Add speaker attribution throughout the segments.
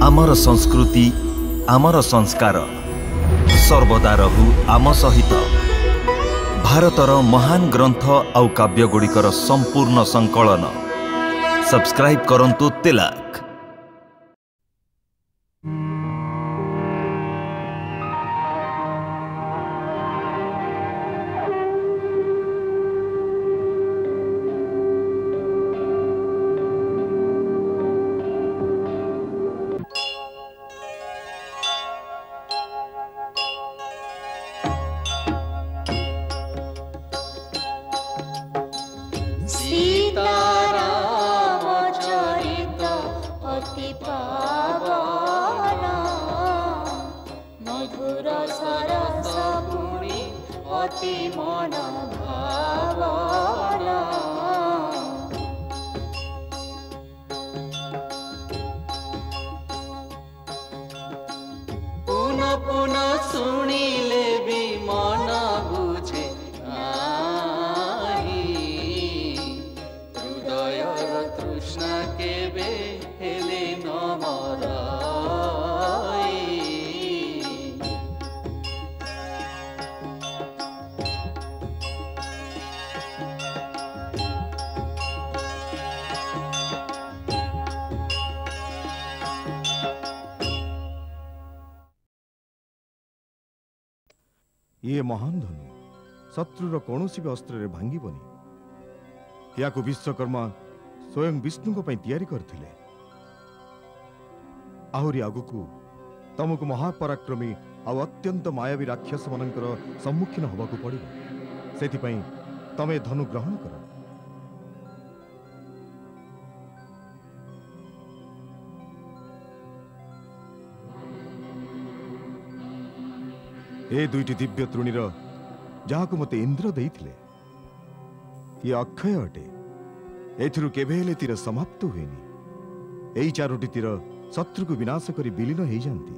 Speaker 1: आमर संस्कृति आमर संस्कार सर्वदा रहू आम सहित। भारतर महान ग्रंथ आउ काव्यगुड़िकर संपूर्ण संकलन सब्सक्राइब करंतु तिलक।
Speaker 2: ये महान धनु शत्रुर कौन भी अस्त्र भांगीबनी। या विश्वकर्मा स्वयं विष्णु तैयारी करथिले। आहुरी आगुकू तुमको महापराक्रमी आउ अत्यंत मायावी राक्षस मानकर सम्मुखीन होबाकू पड़िबो। सेथिपई तमे धनु ग्रहण कर। ए दुईटी दिव्य तृणीर जहाकू मते इंद्र देइथिले ये अक्षय अटे। एथिरु केबेले तीर समाप्त हुएनी। एई चारोटी तीर शत्रु को विनाश करी विलीन हो जाती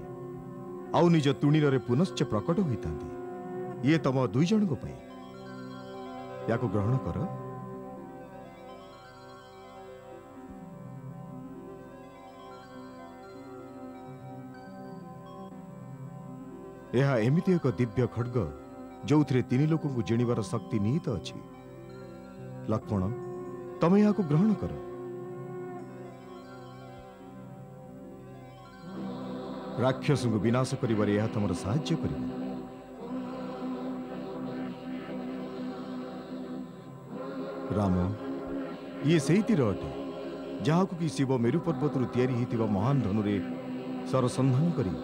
Speaker 2: आउ निज तृणीर रे पुनश्च प्रकट होइतांती। ये तम दुई जन को पई याको ग्रहण कर। यह एमिति एक दिव्य खड्ग जो तीन लोक को जिणिबार शक्ति निहित अछि। लक्ष्मण तमे या ग्रहण कर। राक्षस को विनाश करिबारे यह तमर साहाय्य करिबो। राम ये सेही तीर अटे जहाकू कि शिव मेरु पर्वत तैयारी होइतिबा महान धनुरे सरसंधान करी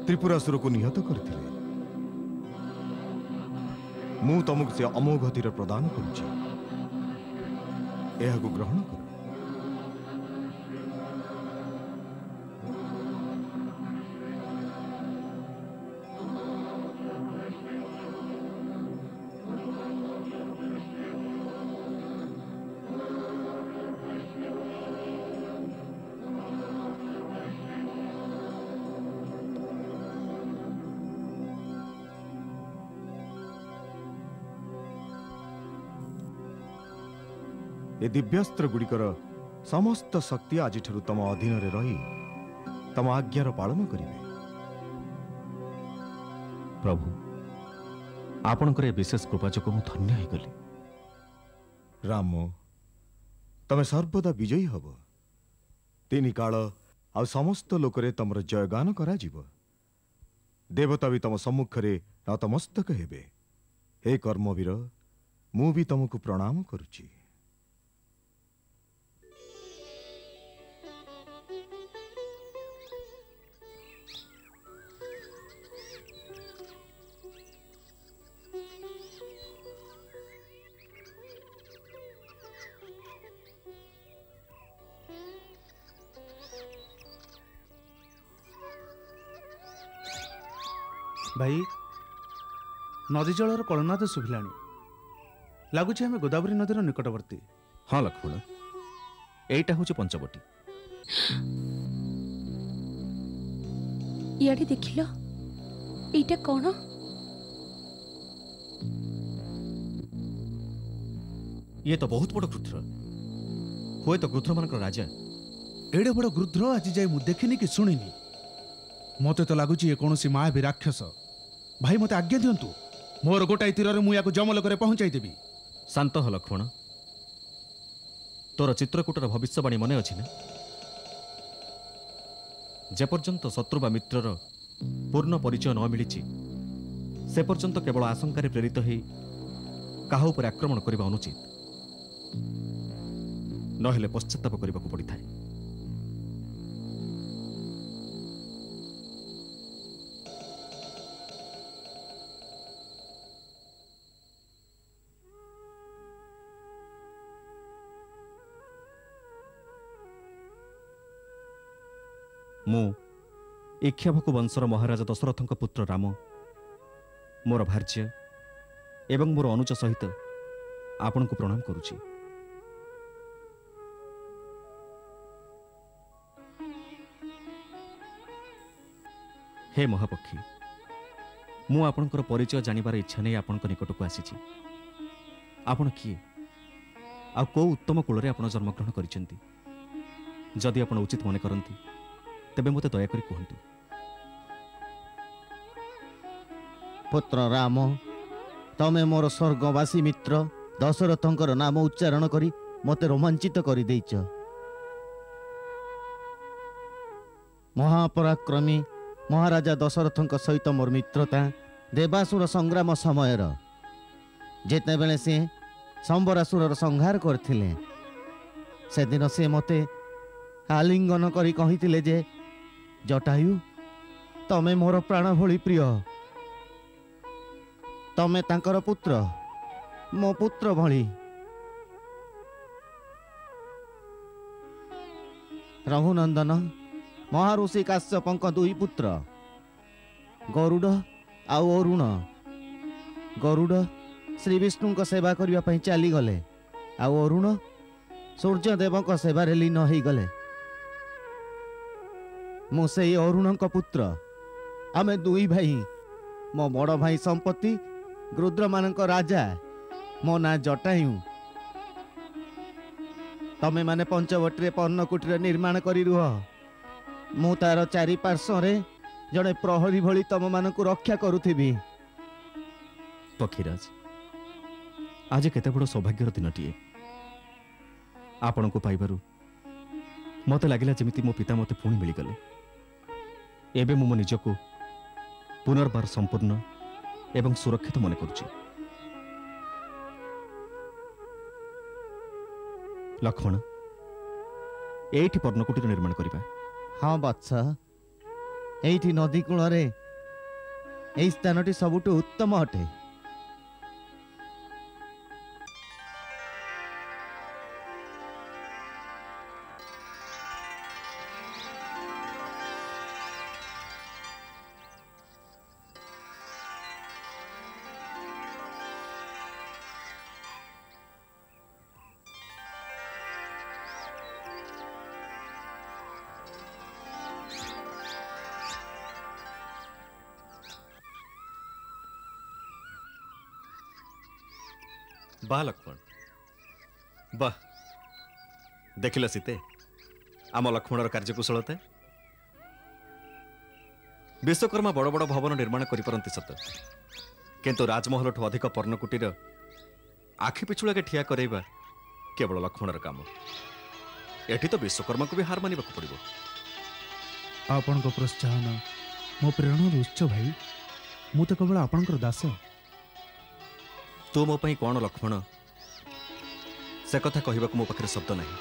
Speaker 2: त्रिपुरासुर को निहत करथिले। मु तमको से अमोघ तीर प्रदान करुछि। एहाकू ग्रहण कर। ए दिव्यास्त्र गुड़िकर समस्त शक्ति आज तम अधीन रे रही तम आज्ञार पालन करिवे।
Speaker 3: प्रभु आपणकर विशेष कृपा जो मु धन्य हो गली।
Speaker 2: राम तमे सर्वदा विजयी हब। तीन काल आ समस्त लोकरे तमर जयगान करा जीव। देवता भी तम सम्मुख रे नतमस्तक हेबे। हे कर्मवीर मु भी तमको प्रणाम करुछि।
Speaker 4: भाई नदी जलर कलनाद शुभिलानी लगुच आम गोदावरी नदीर निकटवर्ती।
Speaker 3: हाँ लक्ष्मण एटा हूँ पंचवटी।
Speaker 5: इयाडे देखिल एटा कौन?
Speaker 3: ये तो बहुत बड़ क्रुद्र। हुए तो क्रुद्र मान राजा
Speaker 4: एडे बड़ गृध्र आज जाए मु देखिनी कि शुणिनी मते तो लगुच ये कौन माया भी राक्षस भाई मते आज्ञा दिंतु मोर गोटाई तीर मुझे जमलोक पहुंचाई देवी।
Speaker 3: शांत हो लक्ष्मण तोर चित्रकूटर भविष्यवाणी मन अच्छी ना जेपर्यंत शत्रु बा मित्रर पूर्ण परिचय न मिली से पर्यंत केवल आशंकार प्रेरित हो काहा उपर आक्रमण करने अनुचित नहेले पश्चाताप करने को पड़ी थाए। मु इक्ष्वाकु वंशर महाराजा दशरथଙ୍କ पुत्र राम मोर भार्य एवं मोर अनुज सहित आपण को प्रणाम करुछि। हे महापक्षी मु आपणकर परिचय जानिबार इच्छा नहीं आपणक निकट को आसीछि। आपण किए आ को उत्तम कूल आपण जन्मग्रहण करिसेंती जदि आपण उचित मन करंती तेबे मते दयाकरी कहतु।
Speaker 6: पुत्र राम तमे मोर स्वर्गवासी मित्र दशरथंकर नाम उच्चारण करी मते रोमांचित करी देइछ। महापराक्रमी महाराजा दशरथंक सहित मोर मित्रता देवासुर संग्राम समय जेते बेले से संबरासुर संहार करथिले से दिन से मते आलिंगन करी कहिथिले जे जटायु तमे मोर प्राण भली प्रिय तमे तांकर पुत्र मो पुत्र भली। रघुनंदन महाऋषि काश्यपंक दुई पुत्र गरुड़ आउ अरुण गरुड़ श्री विष्णु सेवा करने पई चली गले आउ अरुण सूर्यदेव सेवा लीन हो गले। मु से अरुण पुत्र आमे दुई भाई मो बड़ भाई संपत्ति गृध्र मानक राजा मो ना जटायु तमे माने पंचवटी पर्णकुटीर निर्माण करी रुह मु तार चारि पार्श्व जड़े प्रहरी भली तम मानक रक्षा करुथिबी।
Speaker 3: पक्षीराज आज केते बड़ सौभाग्यर दिनटीए आपण को पाइबारु मते लागिला जेमिति मो पिता मते पुणी मिलिगले। एबे मो निजको पुनर्बार संपूर्ण एवं सुरक्षित मन करुछि। लक्ष्मण एठी पर्णकुटीर निर्माण करिबा।
Speaker 6: हाँ वत्स एठी नदी कूल एई स्थानटी सबुठु उत्तम अटे।
Speaker 3: वाह लक्ष्मण वाह देखिल सीते आम लक्ष्मणर कार्यकुशलता। विश्वकर्मा बड़ बड़ भवन निर्माण करिपारंती सत किंतु राजमहल ठू अधिक पर्णकुटीर आखि पिछुड़ा के ठिया करैबा केवल लक्ष्मणर काम। एठी तो विश्वकर्मा को भी हार मानिबा को पड़िबो।
Speaker 4: आपण को प्रोत्साहन मो प्रेरणा उत्स भाई मु तो केवल आपणकर दास।
Speaker 3: तू मो पई कौन लक्ष्मण से कथा कहबा को मो पाखरे शब्द नहीं।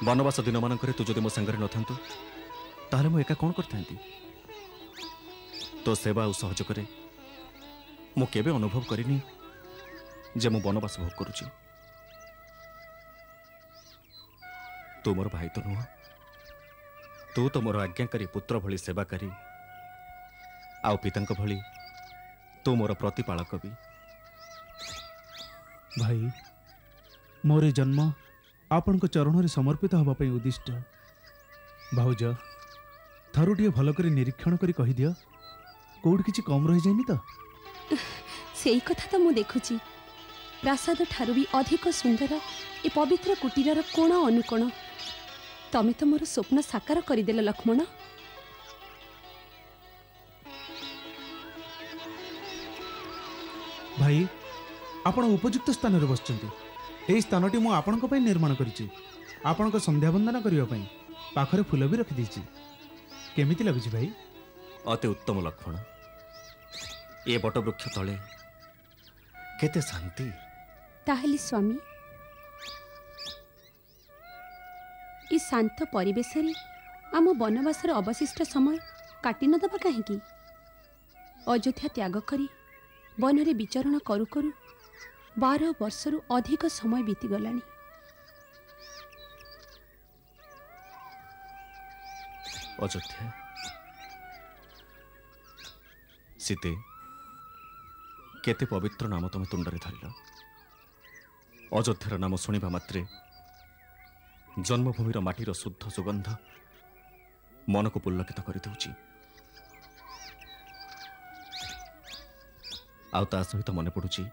Speaker 3: वनवास दिन मानकरे तू जदि मो संगरे नथांतु ताले मो एका कौन करथांती। तो सेवा और सहयोग करे मु केबे अनुभव करिनी जे मो वनवास भोग करुची। तू मोर भाई तो नुह तू तो मोर आज्ञाकारी पुत्र भली सेवाकारी आउ पितांक भली तू मोर प्रतिपालक भी।
Speaker 4: भाई मोर जन्म आपण को चरण समर्पित हवा पई उद्दिष्ट। भाउज थरुटिए भल कर निरीक्षण करी कहि दियो कोड किछि कम रहि जाइनी तो।
Speaker 5: सेई कथा तो मु देखुची प्रासाद ठारू भी अधिक सुंदर ए पवित्र कुटीरर कोण अनुकोण तमे तो मोर स्वप्न साकार करदेल लक्ष्मण।
Speaker 4: भाई आपण उपयुक्त स्थान रे बसचंती। एई स्थानटी मु आपनक पई निर्माण करिछि। आपनक संध्या वंदना करिवा पई पाखरे फूल भी रखि दिछि। केमिति लागुछि भाई?
Speaker 3: अति उत्तम लक्ष्मण। ए बटवृक्ष तले केते शांति।
Speaker 5: ताहेली स्वामी ई शांत परिवेश रे आम वनवासर अवशिष्ट समय काटी न दबा काहेकि? अयोध्या त्याग करी वन रे विचरण करू करू 12 वर्षरु अधिक समय बीतीगलानी।
Speaker 3: अयोध्या सीते केते पवित्र नाम तुम तुंडरे धरिल। अयोध्यार नाम शुणा मात्रे जन्मभूमिर माटीर शुद्ध सुगंध मन को पुलकित कर दूची। आउ ता सहित मन पड़ुची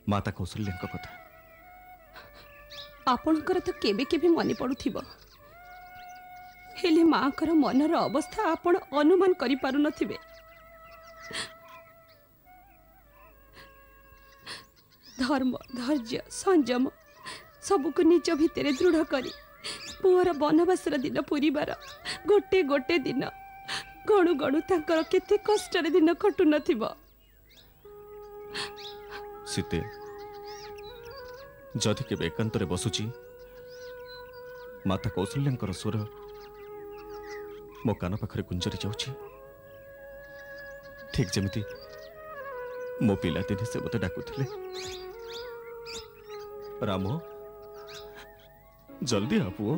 Speaker 3: माता कौशल्या कथा।
Speaker 5: आपणकर तो केबे केबे मन पड़ुथिबो, हेले माकर मनर अवस्था आपण अनुमान करि पारु नथिबे। धर्म धैर्य संयम सबको निज भितर दृढ़ करी पुअर वनवासर दिन पूरीबार गोटे गोटे दिन गणु गणु तांकर केते कष्टर दिन कटु नथिबो।
Speaker 3: सीते जदि केबे एकांतरे बसुची माता कौशल्यांकर स्वर मो कान पाखरे गुंजरी जाउची। ठीक जेमिति मो पिला दिने से मते डाकुथिले, राम जल्दी आ पुओ,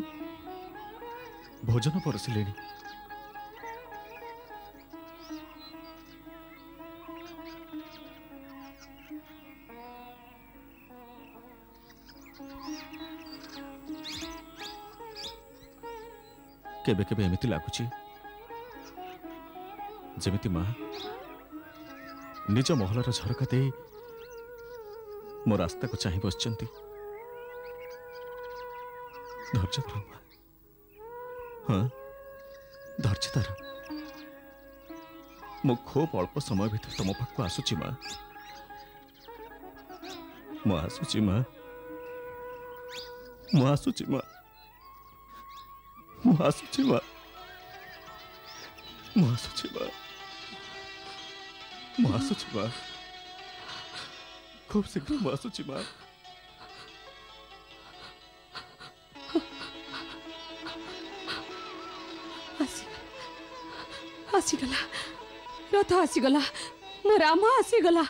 Speaker 3: भोजन परसिलेनी। केबे केबे एमिति लागुची जेमिति माँ निज महलर झरका दे मो रास्ता को चाहि बसचंती। धैर्य धर माँ, हाँ धैर्य धर। मो खूब अल्प समय भीतर तुम पाख आसुची माँ, मो आसुची माँ, मो आसुची माँ, मो आसुची माँ, मो आसुची माँ, मो आसुची माँ, खूब शीघ्र मो आसुची माँ।
Speaker 5: आसीगला रथ आसीगला, मो राम आसीगला,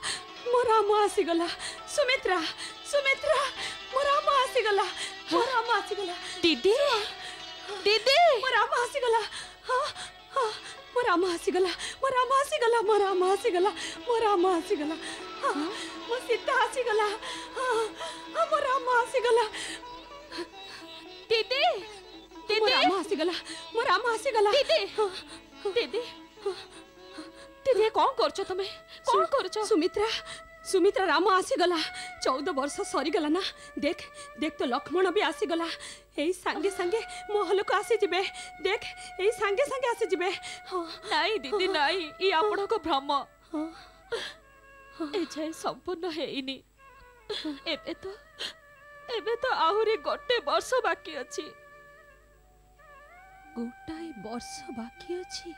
Speaker 5: मो राम आसीगला। सुमित्रा सुमित्रा मो राम आसीगला, मो राम आसीगला। दीदी दीदी मो राम आसीगला, हाँ हाँ मो राम आसीगला, मो राम आसीगला, मो राम आसीगला, मो राम आसीगला। हाँ मो सीता आसीगला, हाँ हाँ मो राम आसीगला। दीदी दीदी मो राम आसीगला, मो राम आसीगला। दीदी दीदी दीदी कौन करछो तमे, कौन करछो? सुमित्रा सुमित्रा राम आसीगला, 14 वर्ष सरीगला ना। देख देख तो लक्ष्मण भी आसीगला, एई संगे संगे महल को आसी जिबे। देख एई संगे संगे आसी जिबे। हाँ
Speaker 7: नाई दीदी नाई, ई आपण को भ्रम। ए जाय संपूर्ण हेइनी। एबे तो आहुरी गोटे वर्ष बाकी अछि।
Speaker 5: गोटाए वर्ष बाकी अछि,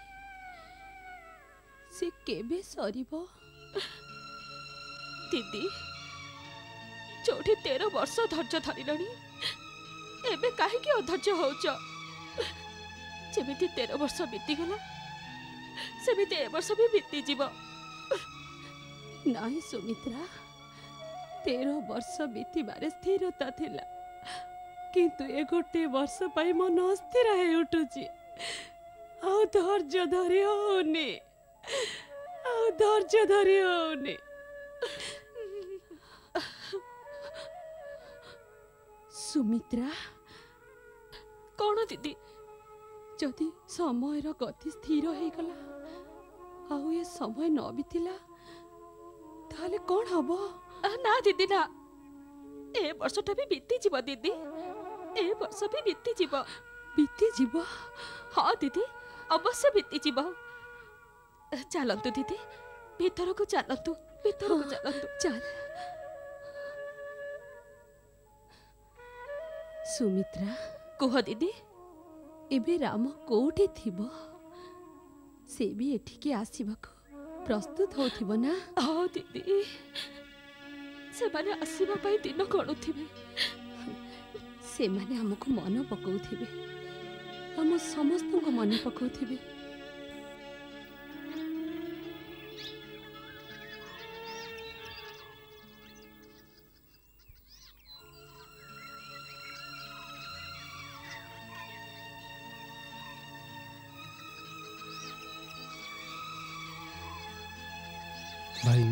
Speaker 5: से केबे सरीबो?
Speaker 7: दीदी जोठी 13 वर्ष धैर्य धरिलणी, एबे काहे कि अधैर्य होउछ? जेमिति 13 वर्ष बीती गला सेमिति ए वर्ष भी बीती जीव।
Speaker 5: नाही सुमित्रा, 13 वर्ष बीतीबारे स्थिरता थिला, किंतु ए गोटे वर्ष पाई मन अस्थिर हे उठुची। आउ धैर्य धरि होनी, आउ धैर्य धरि होनी। सुमित्रा
Speaker 7: कौन दीदी?
Speaker 5: जदि समयर गति स्थिर हो गला, आउ ये समय न बीतिला, ताले कौन हबो?
Speaker 7: ना दीदी ना, ए वर्षटा भी बीती जीव दीदी। ए वर्ष भी बीती जीव।
Speaker 5: बीती जीव?
Speaker 7: हाँ दीदी, अवश्य बीती जीव। चलतु दीदी, भीतर को चलतु, भीतर को चलतु।
Speaker 5: चल। सुमित्रा,
Speaker 7: कुह दीदी।
Speaker 5: एबे राम कोठी थिबो? से भी एठिके आसीबाको प्रस्तुत होथिबो ना?
Speaker 7: हाँ दीदी, से माने आसीबा पई दिन गणुथिबे।
Speaker 5: से माने हमको मन पकाउथिबे, हम समस्त को मन पकाउथिबे।
Speaker 4: भाई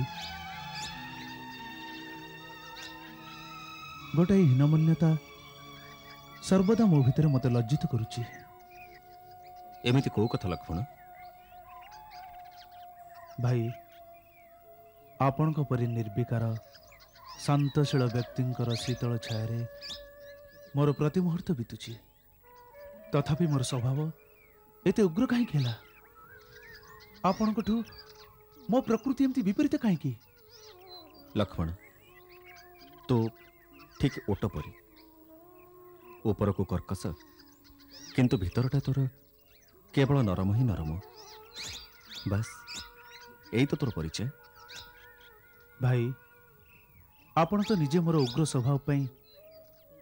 Speaker 4: गोटे हीनमन्यता सर्वदा मो भितर मते लज्जित करुची।
Speaker 3: एमिति को कथा लक्ष्मण?
Speaker 4: भाई आपण परी निर्विकार शांतशील व्यक्तिंकर शीतल छाया मोर प्रति मुहूर्त बीतुची, तथापि मोर स्वभाव एते उग्र कहीं खेला? आपणठू मो प्रकृति एमती विपरीत कहीं?
Speaker 3: लक्ष्मण, तो ठीक ओट परी, ऊपर को कर्कश किंतु भीतरटा तोर केवल नरम ही नरम। बस यही तो तोर परिचय।
Speaker 4: भाई आपण तो निजे मोर उग्र स्वभाव पई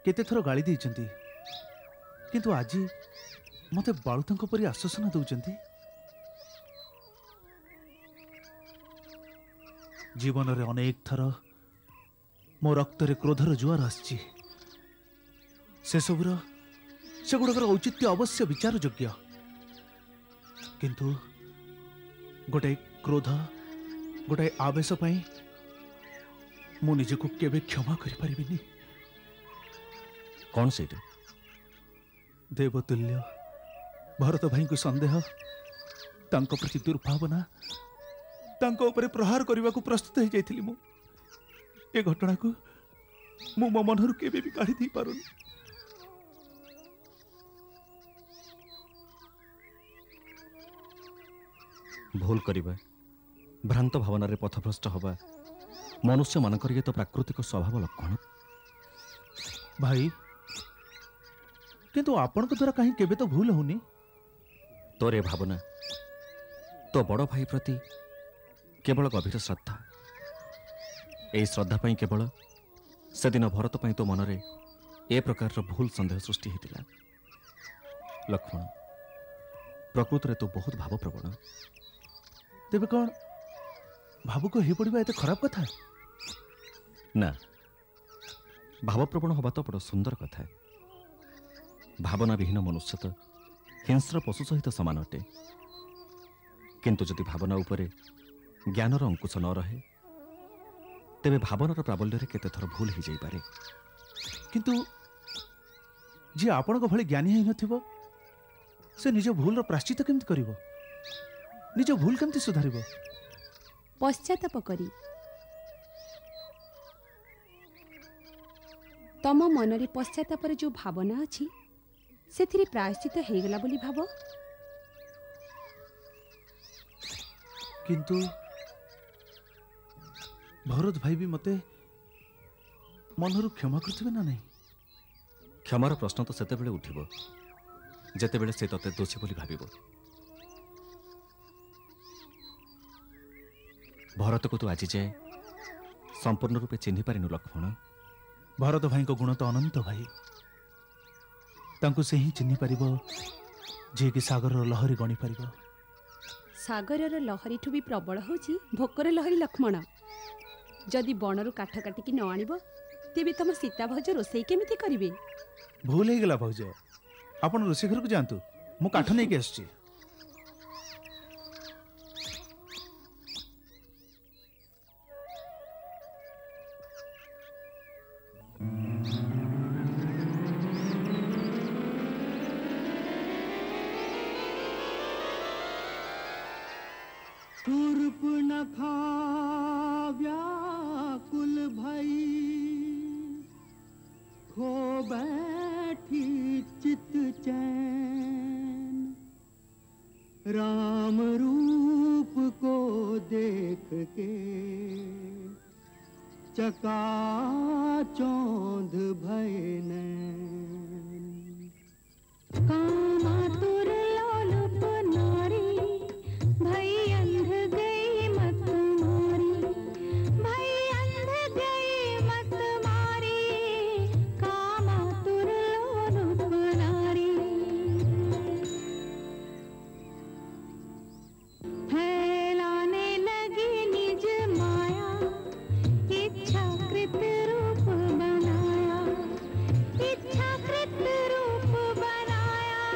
Speaker 4: केते थर गाली देइचंती, किंतु आज मते बाळुतंक परी आश्वासन दउचंती। जीवन रे अनेक थर मो रक्त रे क्रोधर जुआर आछि, से सबुर से गुड़कर औचित्य अवश्य विचार योग्य, किंतु गोटे क्रोध गोटे आवेश पाई मु निजको केबे क्षमा करि परिबिनी।
Speaker 3: कौन से?
Speaker 4: देवतुल्य भरत भाई को संदेह, तांको प्रति दुर्भावना, तांको ऊपर प्रहार करने को प्रस्तुत हो जाइथिली। मु ए घटना को मु मो मनरु केबे भी काढी दी पारुनी।
Speaker 3: भूल करिबा, भ्रांत भावना रे पथभ्रष्ट हवा मनुष्य मानकर ये तो प्राकृतिक स्वभाव लक्षण।
Speaker 4: भाई किंतु आपण को द्वारा कहीं केबे तो भूल होनी।
Speaker 3: तोरे भावना तो बड़ भाई प्रति केवल गभीर श्रद्धा, यही श्रद्धा पाई केवल से दिन भरत पाई तो मनरे ए प्रकार भूल संदेह सृष्टि होता। लक्ष्मण, प्रकृत रे तो बहुत भावप्रवण।
Speaker 4: तेबे कौन भावुक हो पड़िबा एते खराब कथा?
Speaker 3: ना, भावप्रवण हवा तो बड़ सुंदर कथा। भावना विहीन मनुष्य तो हिंस्र पशु सहित समान अटे, किंतु जदि भावना उपरे ज्ञानर अंकुश न रहे तेबे भावनार प्राबल्य रे केते थर भूल हो जाई पारे।
Speaker 4: किंतु जी आपण को भली ज्ञानी है नथिबो से निज भूल प्राश्चित केमति करिवो? निज भूल केमति सुधारिबो?
Speaker 5: पश्चाताप करी तम मनरे पश्चातापर जो भावना अछि सेथिरे प्रायश्चित हेगला बोली भाव।
Speaker 4: किंतु भरत भाई भी मते मनरु क्षमा करथिबे ना नहीं?
Speaker 3: क्षमार प्रश्न तो सेतेबेले उठिबो जेतेबेले से तते दोषी बोली भाबिबो। भरत को तो आज जाए संपूर्ण रूपे चिन्हि पारिनु लक्ष्मण।
Speaker 4: भरत भाई को गुण तो अनंत भाई, तांको से ही चिन्हि पारिबो जे कि सागर लहरी गणी पारिबो।
Speaker 5: सागर लहरी ठू भी प्रबल होची भोकर लहरी लक्ष्मण। जदि बणरू काठ काटिकी न आनिब तेबे तम सीता भज रोसई केमिति करिवे?
Speaker 4: भूल हो गला भौज, आपण रोषे घर को जातु, मु काठ नहीं के आसछि।
Speaker 8: सूर्पनखा व्याकुल भई खो बैठ बैठी चित चैन, राम रूप को देख के चकाचौंध भय नैन।
Speaker 9: कामातुर लोलुप नारी, भई अंध गई मत मारी, भई अंध गई मत मारी, कामातुर लोलुप नारी। फैलाने लगी निज माया, इच्छाकृत रूप बनाया, इच्छाकृत रूप बनाया,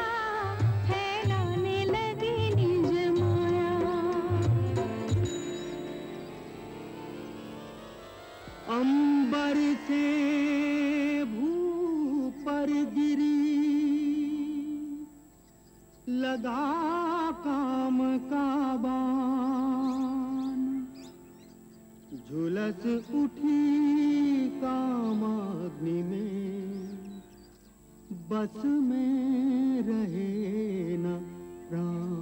Speaker 9: फैलाने लगी निज माया।
Speaker 8: अंबर से भू पर गिरी, लगा काम का बाण, झुलस उठी कामाग्नि में, बस में रहे न प्राण।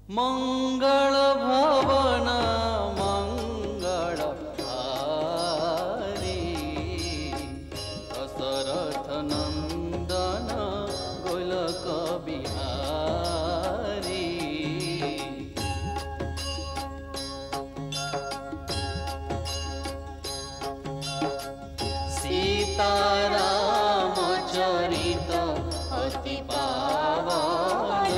Speaker 10: मंगल भवन मंगल हारी, दशरथ नंदन गोलक बिहारी। सीताराम चरित अति पावन,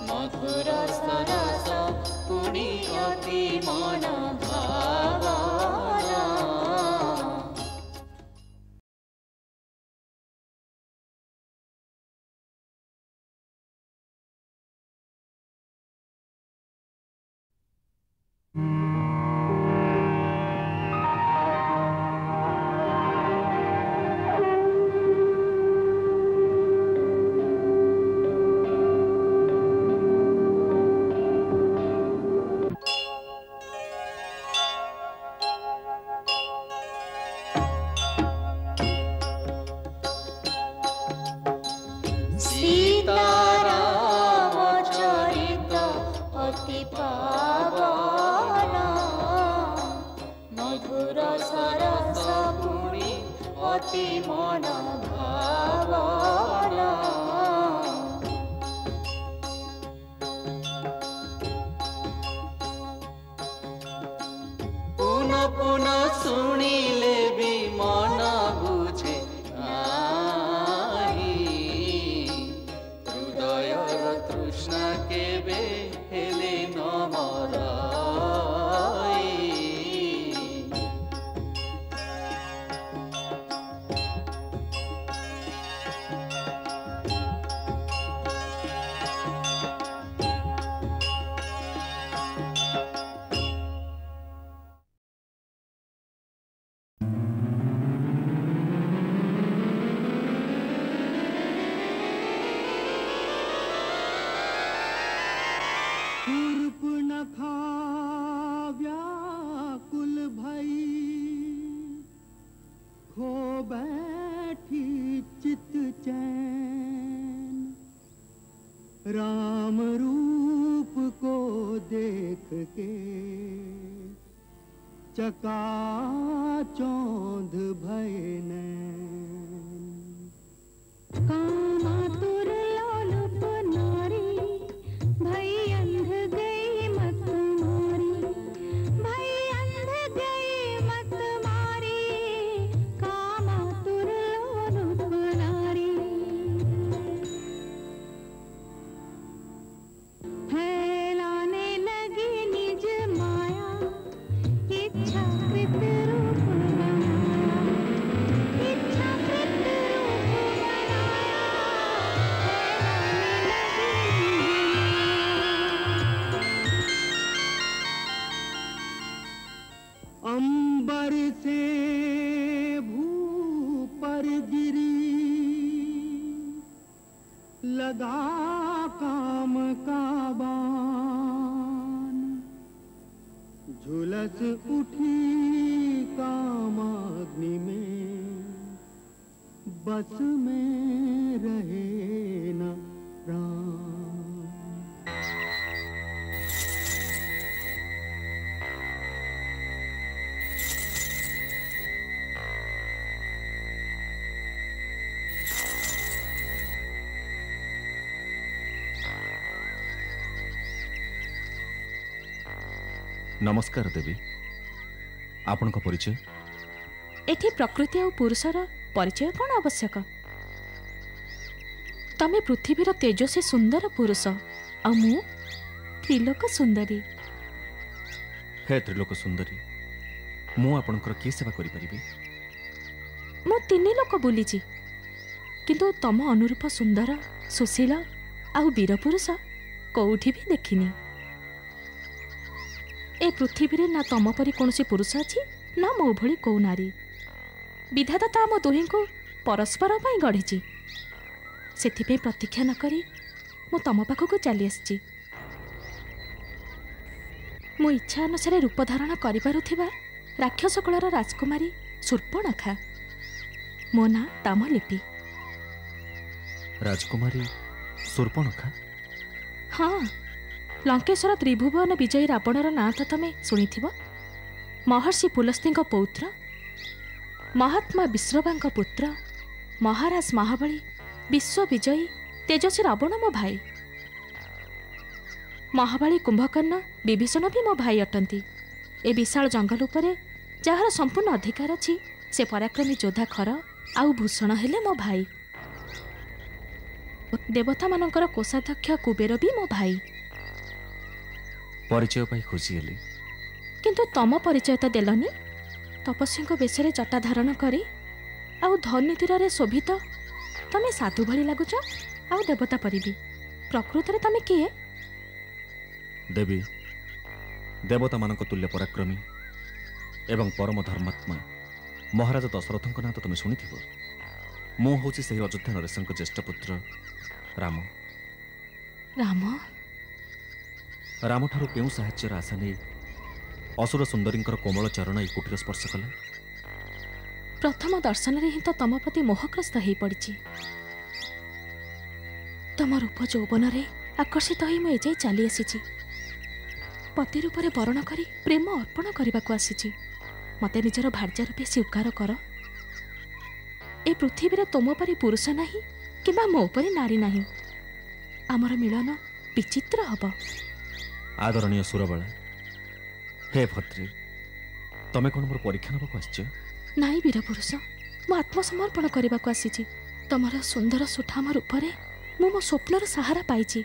Speaker 10: मधुर सरस पुनि अति मन भावना। सीताराम चरित अति पावन, मधुर सरस पुनि अति मन भावना। पुनः पुनः सुनिले भी मन बुझे नाही, हृदयर तृष्णा केबे हेले न मराई।
Speaker 8: शूर्पणखा व्याकुल भई, खो बैठी चित चैन, राम रूप को देख के चकाचौंध भय नैन।
Speaker 9: कामातुर लोलुप नारी, भई अंध गई मत मारी, भई अंध गई मत मारी, कामातुर लोलुप नारी। फैलाने लगी निज माया, इच्छाकृत
Speaker 8: तीरी लगा काम का बान झुलस उठी कामाग्नि में बस में रहे न प्राण।
Speaker 3: नमस्कार देवी आपण परिचय
Speaker 7: एठी प्रकृति और पुरुषर परिचय कौन आवश्यक तमे पृथ्वीर तेजस्वी सुंदर पुरुष आ मु त्रिलोक सुंदरी।
Speaker 3: हे त्रिलोक सुंदरी मु आपणकर की सेवा करि परिबी?
Speaker 7: मु तीन लोक बुलीची किंतु तम अनुरूप सुंदर सुशील आउ वीर पुरुष कोठी भी देखिनी। ए पृथ्वी रे ना तम परी कौनसी पुरुष अच्छी ना मो भली को नारी। विधाता तो आम दुही को परस्पर पाई गढ़ी से प्रतीक्षा न करी मु तम पाखक चली आसी। मो इच्छा अनुसार रूप धारण करिपारुथिबा राक्षस कुलर राजकुमारी शूर्पणखा। मो ना तामलिपि।
Speaker 3: राजकुमारी शूर्पणखा?
Speaker 7: हाँ, लंकेश्वर त्रिभुवन विजयी रावणर ना तो तमें शुणी महर्षि पुलस्त्य पौत्र महात्मा विश्रवा पुत्र महाराज महाबली विश्व विजयी तेजस्वी रावण मो भाई। महाबली कुंभकर्ण विभीषण भी मो भाई अटंती। ए विशाल जंगल उपरे जार संपूर्ण अधिकार अच्छी से पराक्रमी योद्धा खर आउ भूषण हेले मो भाई। देवता मानकर कोषाध्यक्ष कुबेर भी मो भाई।
Speaker 3: परिचय पाई खुशी हेली
Speaker 7: किंतु तम परिचय तो देलनी। तपस्वी बेशरे जटा धारण करी आउ धनु तीर शोभित तमे साधु भली लगुच आउ देवता परिबी। प्रकृत रे तमे किए?
Speaker 3: देवी देवता मानक तुल्य पराक्रमी एवं परम धर्मात्मा महाराज दशरथ ना तो तुम शुणी मु हूँ से अयोध्या नरेश ज्येष्ठ पुत्र राम।
Speaker 7: राम
Speaker 3: राम ठारू केउ साहाय्यर आशा नहीं असुर सुंदरी कोमल चरण ए कुटीर स्पर्श कले?
Speaker 7: प्रथम दर्शन रे ही तो तम प्रति मोहग्रस्त हो पड़ी। तम रूप यौवन रे आकर्षित हो मुझे चली आसी। पति रूप में वरण करी प्रेम अर्पण करने को आसी। मते निजर भार्या रूपे स्वीकार कर। ए पृथ्वी रे तुम परी पुरुष नहीं किंबा मो परी नारी नहीं। आमर मिलन विचित्र हब।
Speaker 3: आदरणीय सुरबला हे भद्री तमे कौन मोर परीक्षा नबा आसछ?
Speaker 7: नाई वीर पुरुष मु आत्मसमर्पण करने को आसी। तमर सुंदर सुठाम रूप में मु मो स्वप्नर सहारा पाई।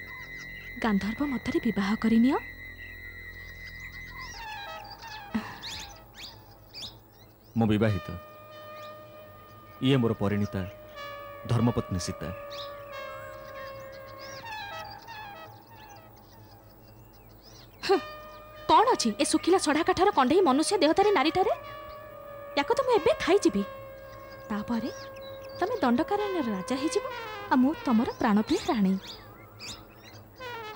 Speaker 7: गांधर्व मध्य विवाह करनी।
Speaker 3: मो विवाहित ये मोर परिणीता धर्मपत्नी सीता।
Speaker 7: कौन अच्छी ए सुखिला सढ़ा काठर कंडे मनुष्य देहतारी नारी ठारे याको तो मुझे खाईजी। तापर तमें दंडकारण्य राजा हो मु तमर प्राणप्रिय राणी।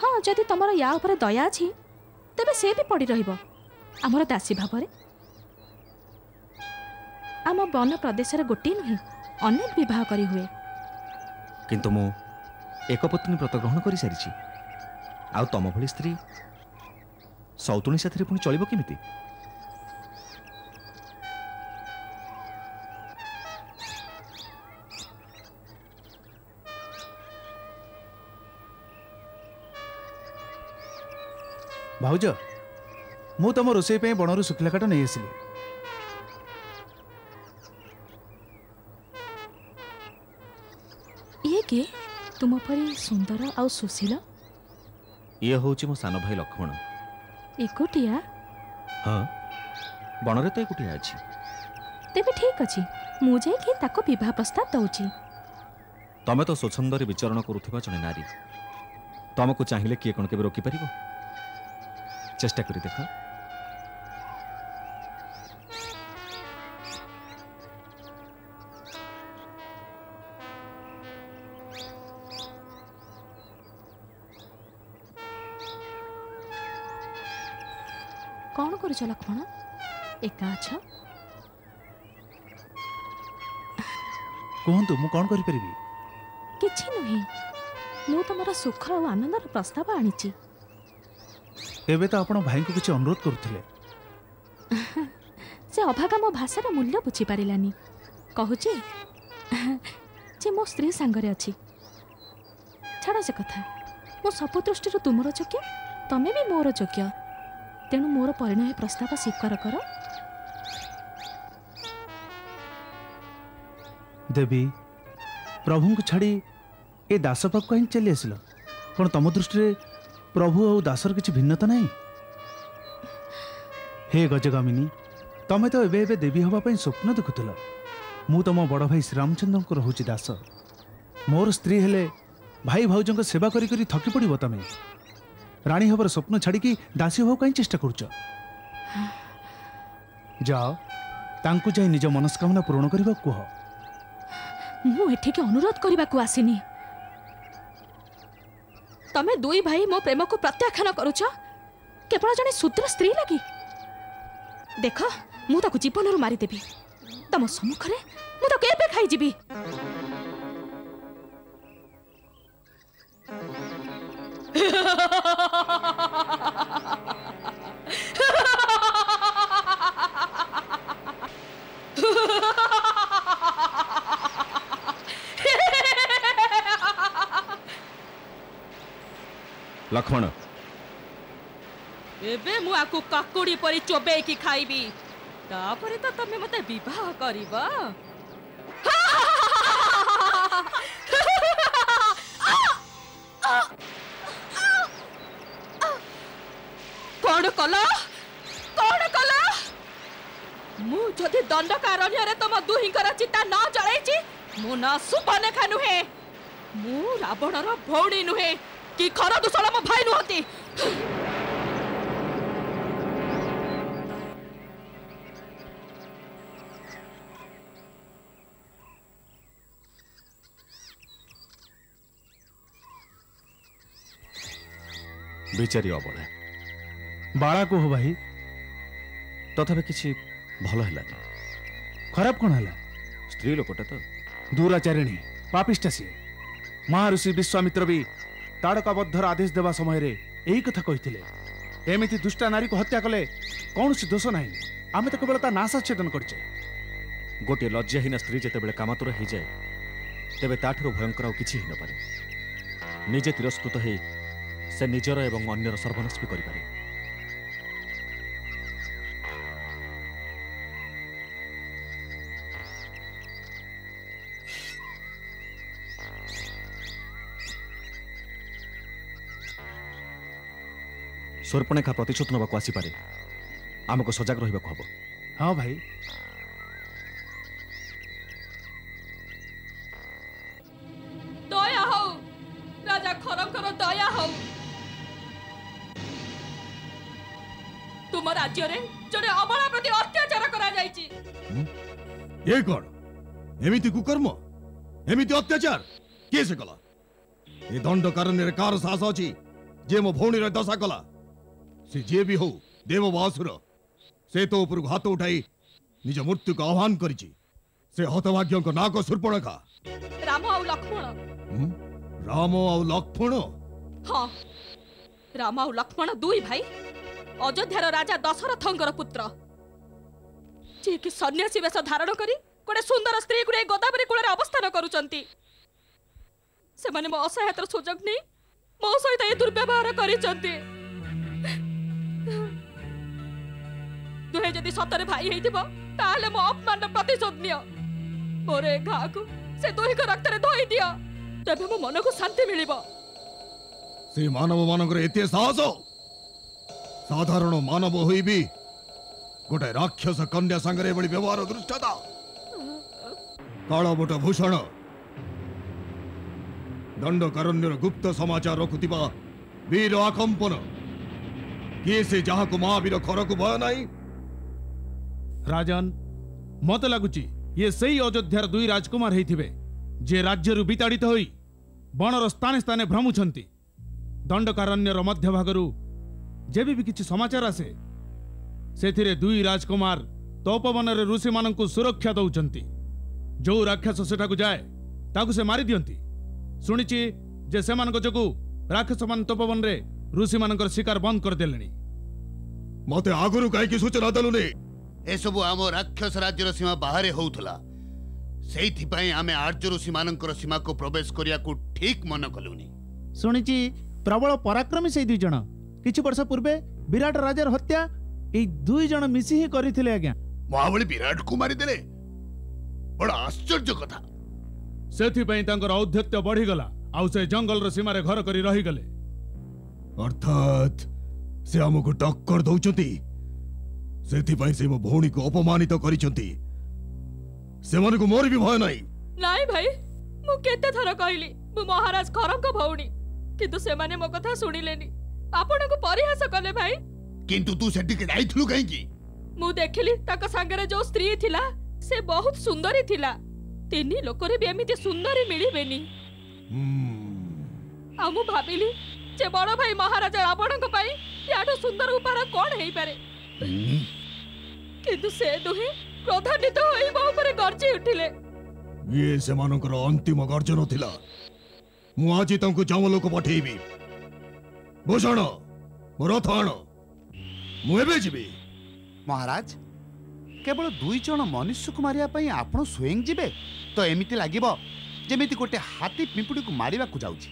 Speaker 7: हाँ जदि तमर या ऊपर दया अच्छी तेबे से भी पड़ी रहिबो आमर दासी भाव। आम वन प्रदेश गोटे नुहे अनेक विवाह करी हुए
Speaker 3: किंतु मु एक पत्नी व्रत ग्रहण कर सारी। आउ तम भली स्त्री सौतुणी साथी पुणी चलिबो केमिति?
Speaker 4: भाउज मु तम रोषेई पे बणरू सुखिला काठ नहीं आसिली।
Speaker 7: ये किए तुम परी सुंदर आउ सुशील?
Speaker 3: ये हूँ मो सान भाई लक्ष्मण।
Speaker 7: एकुटिया?
Speaker 3: हाँ बणरे तो एकुटिया अच्छी।
Speaker 7: तेबे ठीक अच्छी मु जाइए ताको विवाह प्रस्ताव दउची।
Speaker 3: तमे तो स्वच्छंदरे विचरण करुवा जड़े नारी तुमको चाहिए किए कौन के रोकी पार? चेष्टा करी देख।
Speaker 7: कौन करुछ लक्ष्मण एका अछ
Speaker 4: कहतु मु कौन करि परिबी
Speaker 7: किछि नुहे मु तुमरा सुख और आनंदर प्रस्ताव आनिछि
Speaker 4: एबे तो आपण भाई को किछि अनुरोध करुथिले
Speaker 7: से अभागा मो भाषार मूल्य बुझी पारिलानी कहूचे जे मो स्त्री सांगरे अछि छाड़ से कथा मो सब दृष्टि तुमर योग्य तमे भी मोर योग्य तेणु मोर परिणय प्रस्ताव स्वीकार कर
Speaker 4: देवी प्रभु को छाड़ी ए दास पाक कहीं चली आसिल कौन तुम दृष्टि प्रभु और दासर किसी भिन्नता नहीं हे गजगामिनी तमें तो एबे एबे देवी हवा ପାଇଁ स्वप्न देखुल मु तुम बड़ भाई श्रीरामचंद्र को रहूची दास मोर स्त्री हेले भाई भाउजों सेवा करी करी थकी पड़ो तमें राणी हबर स्वप्न छाड़ी दासी हवा कहीं चेष्टा करुच जाओ तांकु जाई निज मनस्कामना पूर्ण करबा कह
Speaker 7: मु एठिके अनुरोध करबा को आसिनी तमे दुई भाई मो प्रेम को प्रत्याख्यान करुछ केवल जने शूद्र स्त्री लगी देख मु ताकु जीवन मारी देबी तम सम्मुख रे मु ताकु एबे खाई जीबी
Speaker 3: लक्ष्मण
Speaker 7: एबे मु आकु काकुड़ी परी चोबे की खाइबी तापरे तो तमे मते विवाह करिबा कौन कला मु जदि दंडकारण्य रे तम दुहिंकर चिता न जळैछि मु ना सुबनेखा नुहे मु रावणर भौणी नुहे कि खर दुसला मो भाई नुहति
Speaker 3: बेचारी अबला
Speaker 4: बाला को हो भाई
Speaker 3: तथापि किसी भल है
Speaker 4: खराब कौन है
Speaker 3: स्त्री लोकटा तो
Speaker 4: दूराचारिणी पापिष्टा सी महर्षि विश्वामित्र भी ताड़काबद्धर आदेश देवा समय रे यही कथा कही एमती दुष्टा नारी को हत्या कले कौन सी दोष ना आम तो केवल नाशाच्छेदन करचे
Speaker 3: गोटे लज्जाहीन स्त्री जिते कामातुर हो जाए तेरे ताठू भयंकर आउ किछि न पारे निजे तिरस्कृत हो से निजर एवं अन्यर सर्वनाश भी करि पारे शूर्पणखा प्रतिशोध नवाक आसीपे आमको सजग रहा हम।
Speaker 4: हाँ भाई
Speaker 7: दया हो राजा खरंकर दया हो तुम राज्य रे जड़े अबला प्रति अत्याचार करा जायछि
Speaker 2: ये कौन एमिति कुकर्म एमिति अत्याचार किए से कला ये दंडकारण्य रे कार साहस अछि जे मो भौणी रे दशा कला से जे भी हो देव बासुर से तो ऊपर हाथ उठाई निज मृत्यु को आह्वान करिछि से हतभाग्य को नाक शूर्पणखा
Speaker 7: राम और लक्ष्मण
Speaker 2: राम और लक्ष्मण
Speaker 7: हाँ राम और लक्ष्मण दुई भाई अयोध्यार राजा दशरथंकर पुत्र जे कि सन्यासी वेश धारण करी गोटे सुंदर स्त्री को गोदावरी कूल अवस्थान करुचंती से माने मो असहायतार सुजोग नहीं मो सहित ये दुर्व्यवहार करिचंती तुहे जदि सतरे भाई हेइथिबो ताले मो अपमान प्रतिशोध नियो मोरे घा को से दुही को रक्त रे धोई दियो तबे मो मन को शांति मिलिबो
Speaker 2: से मानव मानकर एते साहस साधारण मानव होई भी गोटे राक्षस कन्या संगरे बड़ी व्यवहार दृष्टता काळबोट भूषण दंडकारण्यर गुप्त समाचार रखुतिबा वीर आकंपन किए से जहा को महावीर खर को भय नहीं
Speaker 4: राजन मत लगुची ये सही अयोध्यार दुई राजकुमार हेथिबे जे राज्यरु विताड़ित होई बनर स्थाने स्थाने भ्रमुछंती दंडकारण्यर मध्य भागरु जेबे भी किछि समाचार आसे सेथिरे दुई राजकुमार तपोवन रे ऋषि माननकु सुरक्षा दउचंती। जो राक्षस सेठाकु जाए ताकु से मारी दियंती। सुनिछि जे सेमानक जगु राक्षस मान तपोवन रे ऋषि मानकर शिकार बंद कर देलेनी।
Speaker 2: मते आगुरु काहे की सूचना दलुनी?
Speaker 11: ए सब आम राक्षस राज्यर सीमा बाहर होउथला। सेइथि पई आमे आर्य ऋषि मानकर सीमा को प्रवेश करिया को ठीक मन कलुनी।
Speaker 4: सुनिछि प्रबल पराक्रमी से दुई जण किछि वर्ष पूर्वे विराट राजार हत्या ए दुई जण मिसी ही करिथिले आज्ञा।
Speaker 11: महाबली विराट को मारी देले। बड़ा आश्चर्य कथा।
Speaker 4: सेथि पई तांकर औद्धत्य बढ़ी गला आउ से जंगल रो सीमा रे घर करी रही गले।
Speaker 2: अर्थात से हमको टक्कर दउचंती। सेथि पई से मो भौणी को अपमानित करिसंती। से मन को मोर भी भय नाही।
Speaker 7: नाई भाई मु केते थर कहली मु महाराज खरंक भौणी किंतु से माने मो कथा सुनिलेनी। आपण को परिहास कले भाई।
Speaker 11: किंतु तू सेठी के जाइथलु काहे की?
Speaker 7: मु देखली ताका संगरे जो स्त्री थिला से बहुत सुंदरी थिला। तिनी लोकरे भी एमिति सुंदरी मिलिबेनी। आ मु भाबिली जे बड़ भाई महाराज रावण को पाई याडो सुंदर उपहार कोन हेई पारे। किंतु से दुहे क्रोधान्वित होई मो ऊपर गर्जी उठिले।
Speaker 2: ये से मानकर अंतिम गर्जन थिला। मु आज तंको जंगल को पठेबी। भूषण रथ आण मु एबे जीबी।
Speaker 11: महाराज केवल दुई जण मनुष्य को मारिया पई आपण स्वयं जीवे तो एमिति लागिबो जेमिति गोटे हाथी पिंपुड़ी को मारिबा को जाउची।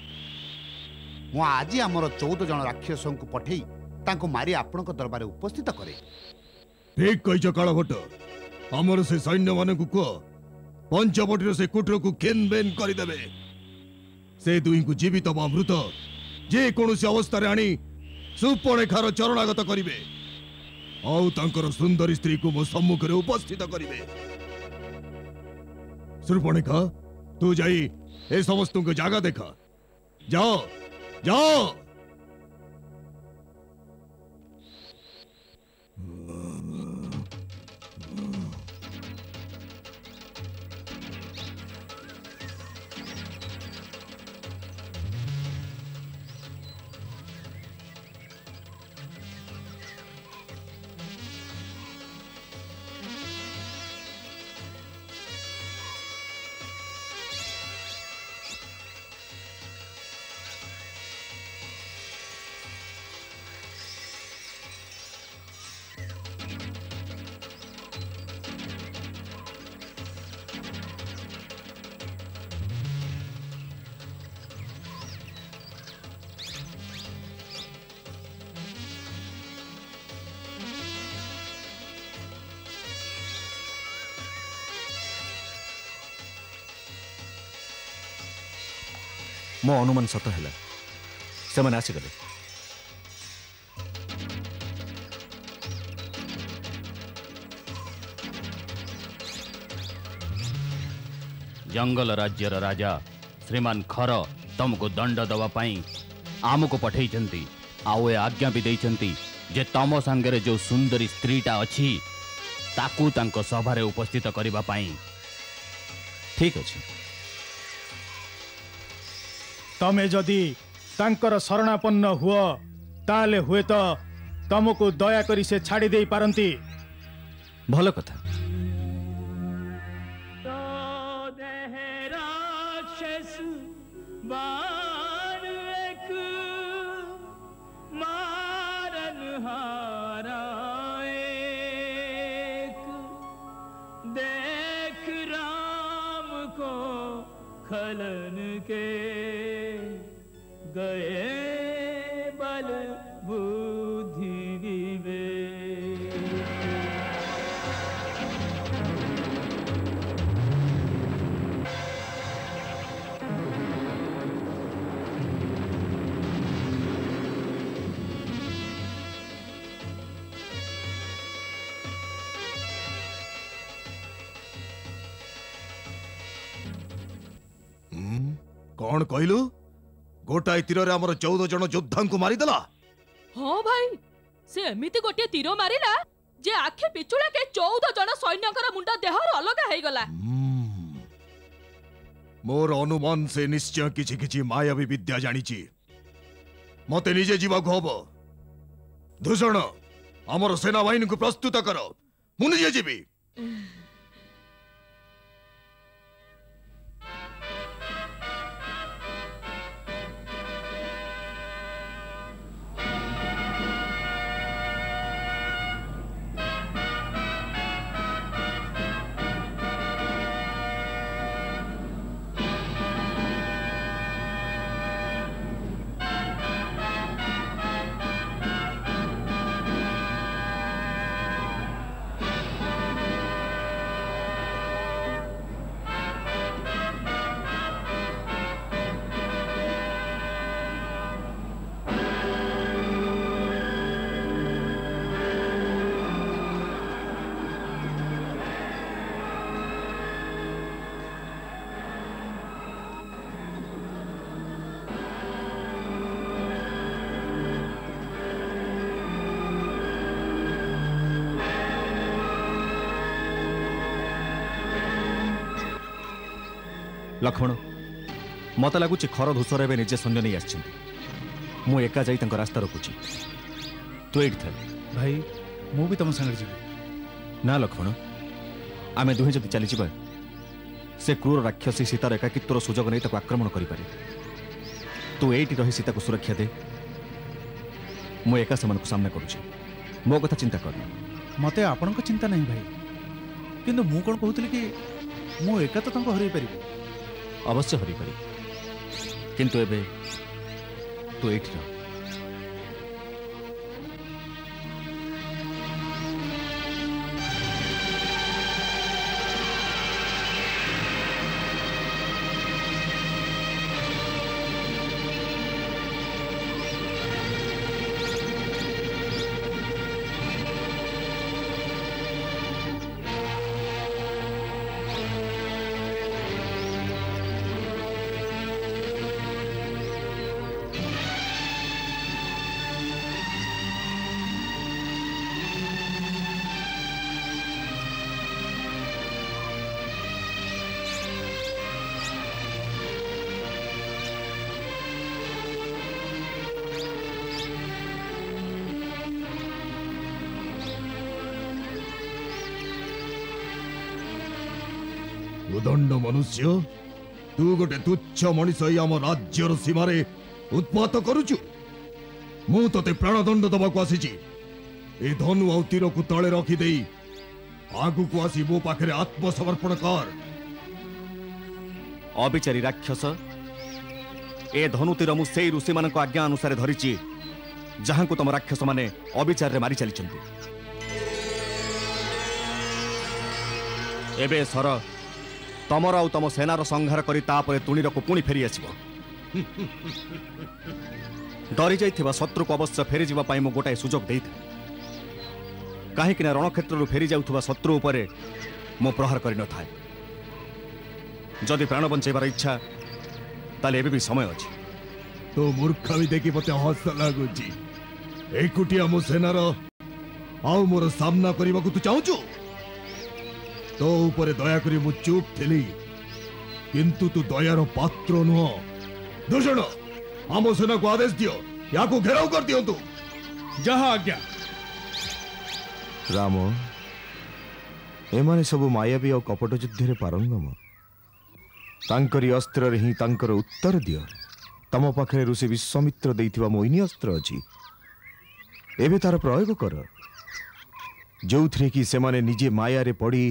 Speaker 11: मु आज हमर 14 जण राक्षसों को पठेई तांको मारी आपण को दरबार उपस्थित करे।
Speaker 2: ठीक कहिछ काळभट्ट। हमर से सैन्य माने को को पंचवटीर से कुटर को केन बेन करि देबे। से दुई को जीवित बा मृत जे कोनोसी अवस्था रे आनी सुपर्णेखार चरणागत करिवे। आउ तांकर सुंदरी स्त्री को मो सम्मुख रे उपस्थित करिवे। सुपर्णेखा तू जाई ए समस्त को जागा देखा। जाओ जाओ।
Speaker 3: मो अनुमान सत है से मैंने आसीगले।
Speaker 12: जंगल राज्यर राजा श्रीमान खर तुमको दंड दवा पाई आमको पठे आउ ए आज्ञा भी देइचंती जे तम सांगरे जो सुंदरी स्त्रीटा अच्छी ताकू तांको सभा रे उपस्थित करिबा पाई।
Speaker 3: ठीक अच्छे।
Speaker 4: तमे जदि तांकर शरणापन्न हुआ ताले हुए तो तुमको दया करी से छाड़ी दे पारंती।
Speaker 3: भल कथा।
Speaker 10: देख राम को खलन के गए बल बुद्धि विवेक।
Speaker 2: कौन कहलु? गोटाए तीर रे हमर 14 जन योद्धा को मारिदेला।
Speaker 7: हाँ भाई से एमिति गोटे तीर मारिला जे आखे पिछुला के 14 जन सैन्यकर मुंडा देहर अलग हेई गला।
Speaker 2: मोर अनुमान से निश्चय किछि किछि मायावी विद्या जानिछि। मते निजे जीवा को हबो। दूषण आमर सेनाबाहिनी को प्रस्तुत कर मुझे जीवी।
Speaker 3: लक्ष्मण मत लगुच खर धूसर एवं निजे सैन्य नहीं आस मु एका जाई रास्ता रोकुची तू एट था
Speaker 4: भाई मु भी तुम संगे जीवी
Speaker 3: ना लक्ष्मण आमे दुहे जदि चली जावा से क्रूर राक्षसी सीतार एकाकित्वर सुजोग नहीं आक्रमण करें तू एटी रही सीता को सुरक्षा दे मु एका से सामना करुची मो कथा चिंता कर
Speaker 4: मते आपण को चिंता नहीं भाई किंतु मु कौन कहूली कि मु एका तो हरई पारि
Speaker 3: अवश्य हरि पारि किंतु एबे तू एठी रह
Speaker 2: उदंड मनुष्य तू गोटे तुच्छ मनीष आम राज्यर सीमार उत्पात करुचु मु ते प्राणदंड दबाक आसी ए धनु आ तीर को तले रखिदे आगु को आसी मो पाखे आत्मसमर्पण कर।
Speaker 3: अविचारी राक्षस ए धनु तीर मु से ऋषि मान आज्ञा अनुसार धरिची जहां को तुम राक्षस माने अविचार मारी चली एबे सर तमर आउ तम सेनार संहार करी तापरे तुणीर को पुणी फेरी आसिबो डरी जाइथिबा शत्रु को अवश्य फेरी जिबा पाई मो गोटाए सुजोग देइथा काहेकि ना रणक्षेत्रु फेरी जाउथुबा शत्रु उपरे मो प्रहार करि न थाए जदि प्राण बंचेबार इच्छा ताले एबे भी समय अछि
Speaker 2: तो मूर्ख भी देखि मते हस लागुची एकुटिया मो सेनार आउ मोर सामना करबा को तू चाहूचु तो ऊपर दया करी मु चुप थिली किंतु तू दयार पात्र नुह दूषण आम सेना को आदेश दियो या को घेराव कर दियो तू
Speaker 4: जहा आज्ञा।
Speaker 2: राम एमाने सब मायावी और कपट युद्ध पारंगम तांकरी अस्त्र ही तांकर उत्तर दियो तम पाखे ऋषि विश्वामित्र देइथिबा मोहिनी अस्त्र अछि एबे तार प्रयोग कर जोउथरे कि सेमाने निजे माया रे पड़ी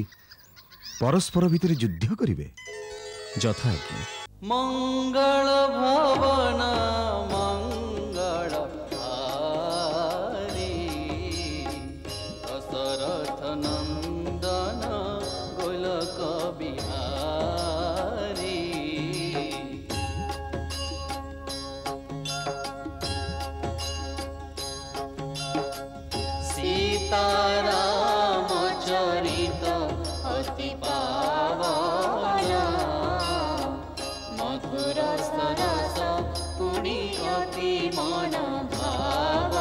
Speaker 2: परस्पर भितर युद्ध करिवे
Speaker 3: जथा
Speaker 13: मंगल भवन मंगल हारी दशरथ नंदन गोलक बिहारी सीताराम चरित अति पावन मधुर सरस पुणी अति मन भावन